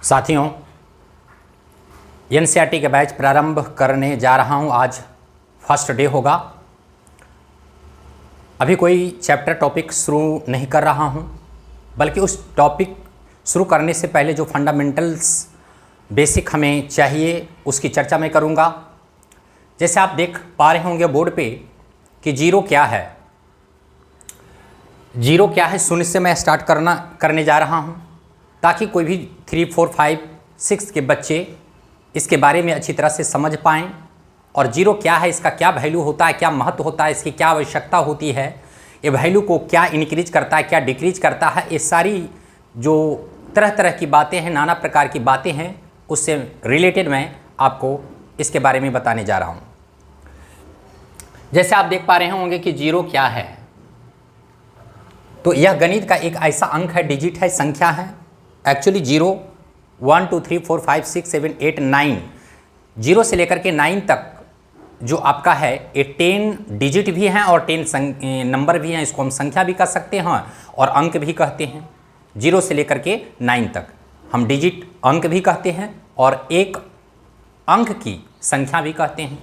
साथियों, एनसीईआरटी के बैच प्रारंभ करने जा रहा हूं। आज फर्स्ट डे होगा। अभी कोई चैप्टर टॉपिक शुरू नहीं कर रहा हूं, बल्कि उस टॉपिक शुरू करने से पहले जो फंडामेंटल्स बेसिक हमें चाहिए उसकी चर्चा मैं करूंगा। जैसे आप देख पा रहे होंगे बोर्ड पे कि जीरो क्या है। जीरो क्या है शून्य से मैं स्टार्ट करने जा रहा हूं, ताकि कोई भी 3, 4, 5, 6 के बच्चे इसके बारे में अच्छी तरह से समझ पाएँ। और जीरो क्या है, इसका क्या वैल्यू होता है, क्या महत्व होता है, इसकी क्या आवश्यकता होती है, ये वैल्यू को क्या इंक्रीज करता है, क्या डिक्रीज करता है, ये सारी जो तरह तरह की बातें हैं, नाना प्रकार की बातें हैं, उससे रिलेटेड मैं आपको इसके बारे में बताने जा रहा हूँ। जैसे आप देख पा रहे होंगे कि जीरो क्या है, तो यह गणित का एक ऐसा अंक है, डिजिट है, संख्या है। एक्चुअली जीरो 1, 2, 3, 4, 5, 6, 7, 8, 9, जीरो से लेकर के 9 तक जो आपका है ये 10 डिजिट भी हैं और 10 नंबर भी हैं। इसको हम संख्या भी कह सकते हैं और अंक भी कहते हैं। जीरो से लेकर के 9 तक हम डिजिट अंक भी कहते हैं और एक अंक की संख्या भी कहते हैं।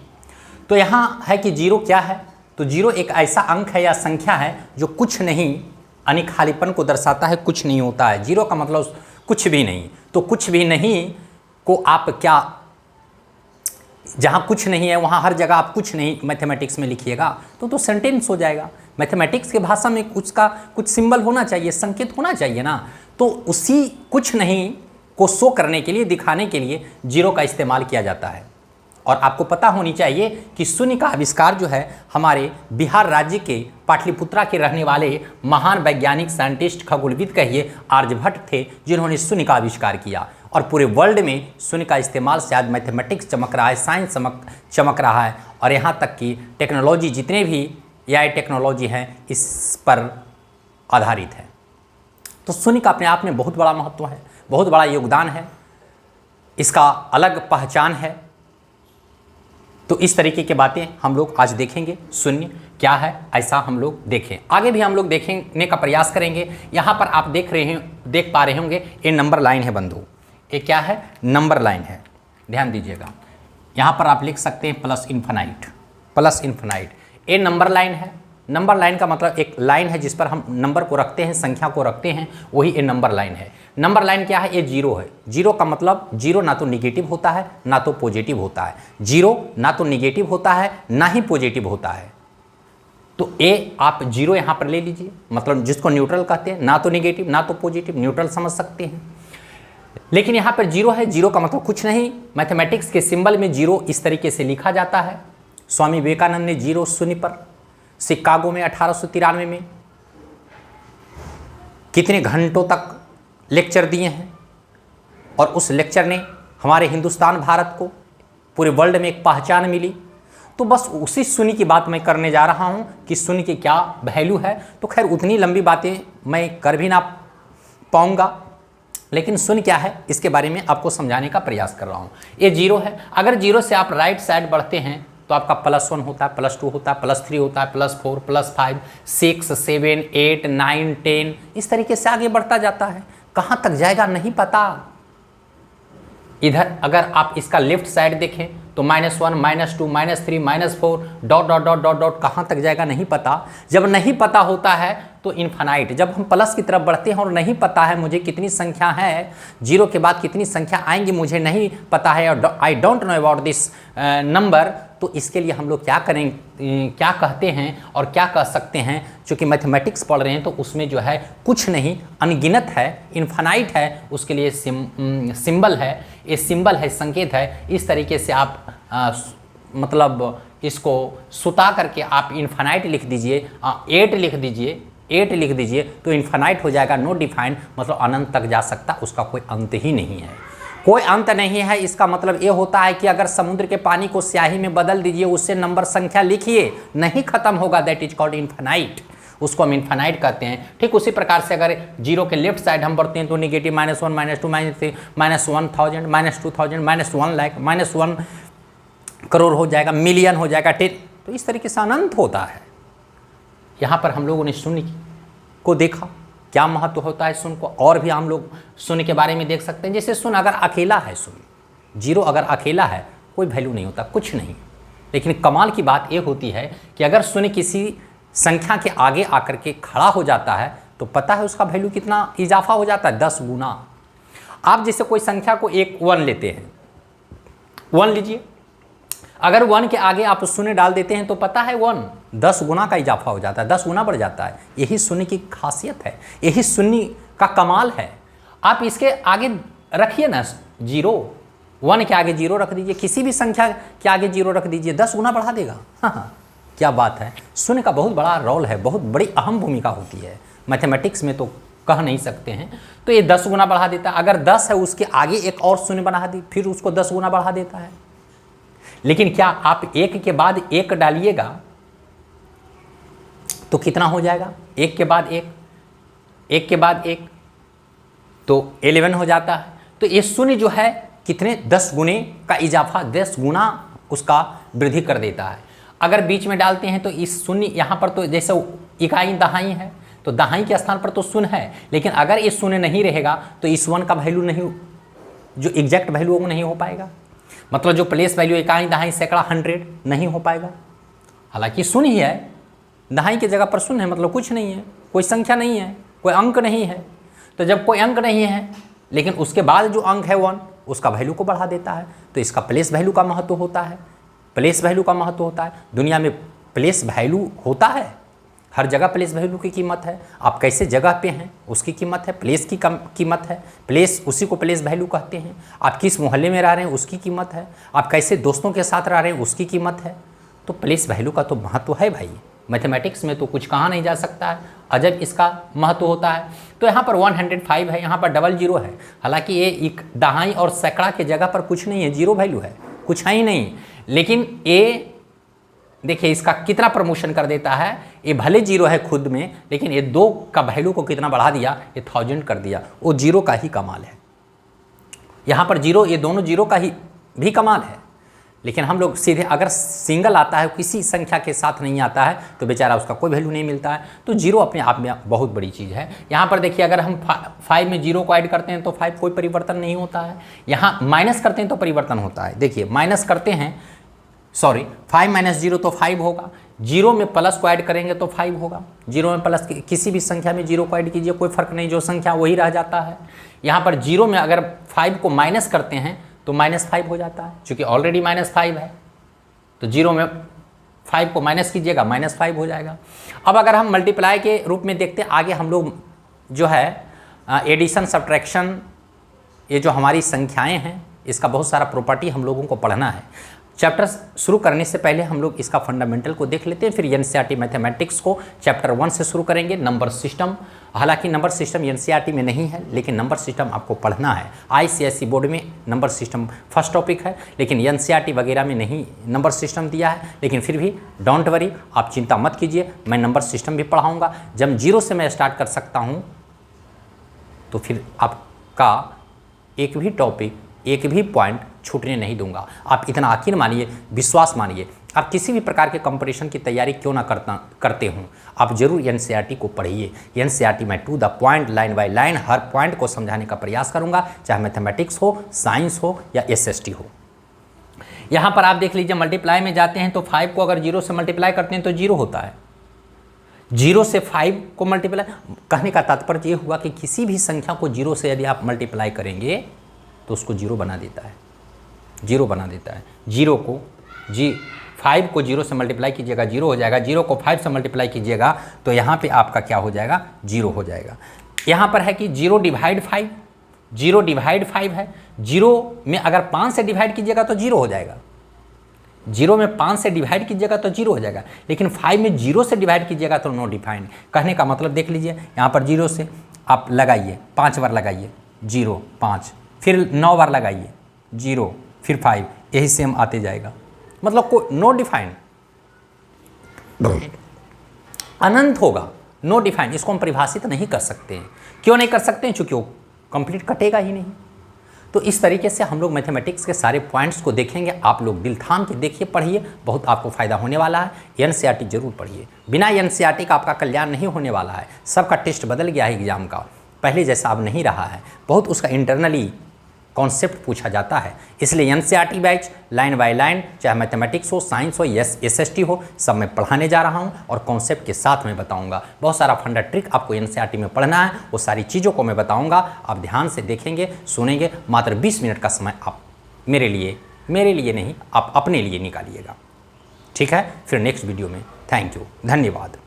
तो यहाँ है कि जीरो क्या है, तो जीरो एक ऐसा अंक है या संख्या है जो कुछ नहीं, यानी खालीपन को दर्शाता है, कुछ नहीं होता है। जीरो का मतलब कुछ भी नहीं। तो कुछ भी नहीं को आप क्या, जहाँ कुछ नहीं है वहाँ हर जगह आप कुछ नहीं मैथमेटिक्स में लिखिएगा तो सेंटेंस हो जाएगा। मैथमेटिक्स के भाषा में उसका कुछ सिंबल होना चाहिए, संकेत होना चाहिए ना। तो उसी कुछ नहीं को शो करने के लिए, दिखाने के लिए जीरो का इस्तेमाल किया जाता है। और आपको पता होनी चाहिए कि शून्य का आविष्कार जो है हमारे बिहार राज्य के पाटलिपुत्रा के रहने वाले महान वैज्ञानिक, साइंटिस्ट, खगोलविद कहिए आर्यभट्ट थे, जिन्होंने शून्य का आविष्कार किया। और पूरे वर्ल्ड में शून्य का इस्तेमाल से आज मैथमेटिक्स चमक रहा है, साइंस चमक रहा है, और यहाँ तक कि टेक्नोलॉजी, जितने भी एआई टेक्नोलॉजी हैं, इस पर आधारित है। तो शून्य का अपने आप में बहुत बड़ा महत्व है, बहुत बड़ा योगदान है, इसका अलग पहचान है। तो इस तरीके की बातें हम लोग आज देखेंगे। शून्य क्या है ऐसा हम लोग देखें, आगे भी हम लोग देखने का प्रयास करेंगे। यहाँ पर आप देख पा रहे होंगे ये नंबर लाइन है बंधु। ये क्या है? नंबर लाइन है। ध्यान दीजिएगा, यहाँ पर आप लिख सकते हैं प्लस इन्फिनाइट, प्लस इन्फिनाइट। ये नंबर लाइन है। नंबर लाइन का मतलब एक लाइन है जिस पर हम नंबर को रखते हैं, संख्या को रखते हैं, वही ये नंबर लाइन है। नंबर लाइन क्या है? ये जीरो है। जीरो का मतलब जीरो ना तो निगेटिव होता है ना तो पॉजिटिव होता है। जीरो ना तो निगेटिव होता है ना ही पॉजिटिव होता है। तो ए आप जीरो यहाँ पर ले लीजिए, मतलब जिसको न्यूट्रल कहते हैं, ना तो निगेटिव ना तो पॉजिटिव, न्यूट्रल समझ सकते हैं। लेकिन यहाँ पर जीरो है, जीरो का मतलब कुछ नहीं। मैथमेटिक्स के सिंबल में जीरो इस तरीके से लिखा जाता है। स्वामी विवेकानंद ने जीरो शून्य पर शिकागो में 1893 में कितने घंटों तक लेक्चर दिए हैं, और उस लेक्चर ने हमारे हिंदुस्तान, भारत को, पूरे वर्ल्ड में एक पहचान मिली। तो बस उसी शून्य की बात मैं करने जा रहा हूं कि शून्य की क्या वैल्यू है। तो खैर उतनी लंबी बातें मैं कर भी ना पाऊंगा, लेकिन शून्य क्या है इसके बारे में आपको समझाने का प्रयास कर रहा हूं। ये जीरो है। अगर जीरो से आप राइट साइड बढ़ते हैं तो आपका +1 होता है, +2 होता है, +3 होता है, +4, +5, 6, 7, 8, 9, 10, इस तरीके से आगे बढ़ता जाता है। कहाँ तक जाएगा नहीं पता। इधर अगर आप इसका लेफ्ट साइड देखें तो -1, -2, -3, -4 dot dot dot dot dot कहाँ तक जाएगा नहीं पता। जब नहीं पता होता है तो इन्फिनाइट, जब हम प्लस की तरफ बढ़ते हैं और नहीं पता है मुझे कितनी संख्या है, जीरो के बाद कितनी संख्या आएंगी मुझे नहीं पता है, I don't know about this number, तो इसके लिए हम लोग क्या करें, क्या कहते हैं और क्या कह सकते हैं। चूँकि मैथमेटिक्स पढ़ रहे हैं तो उसमें जो है कुछ नहीं, अनगिनत है, इन्फिनाइट है, उसके लिए सिंबल है, ये सिंबल है, संकेत है। इस तरीके से आप मतलब इसको सुता करके आप इन्फिनाइट लिख दीजिए, 8 लिख दीजिए, 8 लिख दीजिए तो इन्फिनाइट हो जाएगा। नो डिफाइंड मतलब अनंत तक जा सकता, उसका कोई अंत ही नहीं है, कोई अंत नहीं है। इसका मतलब ये होता है कि अगर समुद्र के पानी को स्याही में बदल दीजिए, उससे नंबर संख्या लिखिए, नहीं खत्म होगा, दैट इज कॉल्ड इन्फिनाइट, उसको हम इन्फिनाइट कहते हैं। ठीक उसी प्रकार से अगर जीरो के लेफ्ट साइड हम बढ़ते हैं तो निगेटिव -1, -2, -3, -1000, -2000, -1 लाख, -1 करोड़ हो जाएगा, मिलियन हो जाएगा, 10, तो इस तरीके से अनंत होता है। यहाँ पर हम लोगों ने शून्य को देखा, क्या महत्व होता है शून्य को। और भी हम लोग शून्य के बारे में देख सकते हैं। जैसे शून्य अगर अकेला है, शून्य जीरो अगर अकेला है कोई वैल्यू नहीं होता, कुछ नहीं। लेकिन कमाल की बात ये होती है कि अगर शून्य किसी संख्या के आगे आकर के खड़ा हो जाता है तो पता है उसका वैल्यू कितना इजाफा हो जाता है, 10 गुना। आप जैसे कोई संख्या को एक 1 लेते हैं, 1 लीजिए, अगर 1 के आगे आप शून्य डाल देते हैं तो पता है 1 10 गुना का इजाफा हो जाता है, 10 गुना बढ़ जाता है। यही शून्य की खासियत है, यही शून्य का कमाल है। आप इसके आगे रखिए ना 0, 1 के आगे 0 रख दीजिए, किसी भी संख्या के आगे 0 रख दीजिए, 10 गुना बढ़ा देगा। हाँ, क्या बात है। शून्य का बहुत बड़ा रोल है, बहुत बड़ी अहम भूमिका होती है मैथमेटिक्स में, तो कह नहीं सकते हैं। तो ये 10 गुना बढ़ा देता है। अगर 10 है उसके आगे एक और शून्य बना दी, फिर उसको 10 गुना बढ़ा देता है। लेकिन क्या आप 1 के बाद 1 डालिएगा तो कितना हो जाएगा, 1 के बाद 1, 1 के बाद 1 तो 11 हो जाता है। तो ये शून्य जो है कितने 10 गुने का इजाफा, 10 गुना उसका वृद्धि कर देता है। अगर बीच में डालते हैं तो इस शून्य यहाँ पर तो जैसे इकाई दहाई है तो दहाई के स्थान पर तो शून्य है, लेकिन अगर ये शून्य नहीं रहेगा तो इस 1 का वैल्यू नहीं, जो एग्जैक्ट वैल्यू वो नहीं हो पाएगा। मतलब जो प्लेस वैल्यू इकाई दहाई सैकड़ा 100 नहीं हो पाएगा। हालांकि शून्य ही है, दहाई की जगह पर शून्य है, मतलब कुछ नहीं है, कोई संख्या नहीं है, कोई अंक नहीं है। तो जब कोई अंक नहीं है लेकिन उसके बाद जो अंक है 1 उसका वैल्यू को बढ़ा देता है, तो इसका प्लेस वैल्यू का महत्व होता है। प्लेस वैल्यू का महत्व होता है। दुनिया में प्लेस वैल्यू होता है, हर जगह प्लेस वैल्यू की कीमत है। आप कैसे जगह पे हैं उसकी कीमत है, प्लेस की कीमत है, प्लेस उसी को प्लेस वैल्यू कहते हैं। आप किस मोहल्ले में रह रहे हैं उसकी कीमत है, आप कैसे दोस्तों के साथ रह रहे हैं उसकी कीमत है। तो प्लेस वैल्यू का तो महत्व है भाई, मैथमेटिक्स में तो कुछ कहा नहीं जा सकता है, अजब इसका महत्व होता है। तो यहाँ पर 105 है, यहाँ पर डबल 0 है। हालांकि ये एक दहाई और सैकड़ा के जगह पर कुछ नहीं है, 0 वैल्यू है, कुछ है ही नहीं। लेकिन ये देखिए इसका कितना प्रमोशन कर देता है। ये भले 0 है खुद में, लेकिन ये 2 का वैल्यू को कितना बढ़ा दिया, ये 1000 कर दिया। वो 0 का ही कमाल है। यहाँ पर 0, ये दोनों 0 का ही भी कमाल है। लेकिन हम लोग सीधे अगर सिंगल आता है, किसी संख्या के साथ नहीं आता है तो बेचारा उसका कोई वैल्यू नहीं मिलता है। तो 0 अपने आप में बहुत बड़ी चीज़ है। यहाँ पर देखिए अगर हम 5 में 0 को ऐड करते हैं तो 5 कोई परिवर्तन नहीं होता है। यहाँ माइनस करते हैं तो परिवर्तन होता है। देखिए माइनस करते हैं, सॉरी 5 माइनस 0 तो 5 होगा, 0 में प्लस को ऐड करेंगे तो 5 होगा। 0 में प्लस किसी भी संख्या में 0 को ऐड कीजिए, कोई फर्क नहीं, जो संख्या वही रह जाता है। यहाँ पर 0 में अगर 5 को माइनस करते हैं तो -5 हो जाता है, क्योंकि ऑलरेडी -5 है। तो 0 में 5 को माइनस कीजिएगा, -5 हो जाएगा। अब अगर हम मल्टीप्लाई के रूप में देखते हैं, आगे हम लोग जो है एडिशन सब्ट्रैक्शन, ये जो हमारी संख्याएं हैं इसका बहुत सारा प्रॉपर्टी हम लोगों को पढ़ना है। चैप्टर शुरू करने से पहले हम लोग इसका फंडामेंटल को देख लेते हैं, फिर एनसीईआरटी मैथमेटिक्स को चैप्टर 1 से शुरू करेंगे। नंबर सिस्टम, हालांकि नंबर सिस्टम एनसीईआरटी में नहीं है, लेकिन नंबर सिस्टम आपको पढ़ना है। आईसीएसई बोर्ड में नंबर सिस्टम फर्स्ट टॉपिक है, लेकिन एनसीईआरटी वगैरह में नहीं नंबर सिस्टम दिया है। लेकिन फिर भी डोंट वरी, आप चिंता मत कीजिए, मैं नंबर सिस्टम भी पढ़ाऊँगा। जब 0 से मैं स्टार्ट कर सकता हूँ तो फिर आपका एक भी टॉपिक, एक भी पॉइंट छूटने नहीं दूंगा। आप इतना यकीन मानिए, विश्वास मानिए। आप किसी भी प्रकार के कंपटीशन की तैयारी क्यों ना करते हों, आप जरूर एनसीईआरटी को पढ़िए। एनसीईआरटी में to the point, line by line हर पॉइंट को समझाने का प्रयास करूंगा, चाहे मैथमेटिक्स हो, साइंस हो या एसएसटी हो। यहाँ पर आप देख लीजिए, मल्टीप्लाई में जाते हैं तो 5 को अगर 0 से मल्टीप्लाई करते हैं तो 0 होता है। 0 से 5 को मल्टीप्लाई, कहने का तात्पर्य ये हुआ कि किसी भी संख्या को 0 से यदि आप मल्टीप्लाई करेंगे तो उसको 0 बना देता है, 0 बना देता है। 0 को 5 को 0 से मल्टीप्लाई कीजिएगा 0 हो जाएगा, 0 को 5 से मल्टीप्लाई कीजिएगा तो यहाँ पे आपका क्या हो जाएगा, 0 हो जाएगा। यहाँ पर है कि 0 डिवाइड 5, 0 डिवाइड 5 है। 0 में अगर 5 से डिवाइड कीजिएगा तो 0 हो जाएगा, 0 में 5 से डिवाइड कीजिएगा तो 0 हो जाएगा। लेकिन 5 में 0 से डिवाइड कीजिएगा तो नो डिफाइंड। कहने का मतलब देख लीजिए, यहाँ पर 0 से आप लगाइए, 5 बार लगाइए 0 5, फिर 9 बार लगाइए 0, फिर 5, यही सेम आते जाएगा। मतलब कोई नो डिफाइंड, अनंत होगा, नो डिफाइंड। इसको हम परिभाषित नहीं कर सकते हैं। क्यों नहीं कर सकते हैं? चूंकि वो कंप्लीट कटेगा ही नहीं। तो इस तरीके से हम लोग मैथमेटिक्स के सारे पॉइंट्स को देखेंगे। आप लोग दिल थाम के देखिए, पढ़िए, बहुत आपको फ़ायदा होने वाला है। एनसीईआरटी जरूर पढ़िए, बिना एनसीईआरटी का आपका कल्याण नहीं होने वाला है। सबका टेस्ट बदल गया है एग्जाम का, पहले जैसा अब नहीं रहा है, बहुत उसका इंटरनली कॉन्सेप्ट पूछा जाता है। इसलिए NCERT batch line by line, चाहे मैथमेटिक्स हो, साइंस हो, एसएसटी हो, सब मैं पढ़ाने जा रहा हूं और कॉन्सेप्ट के साथ में बताऊंगा। बहुत सारा फंडा ट्रिक आपको एनसीईआरटी में पढ़ना है, वो सारी चीज़ों को मैं बताऊंगा। आप ध्यान से देखेंगे, सुनेंगे। मात्र 20 मिनट का समय आप मेरे लिए नहीं, आप अपने लिए निकालिएगा। ठीक है, फिर नेक्स्ट वीडियो में। थैंक यू, धन्यवाद।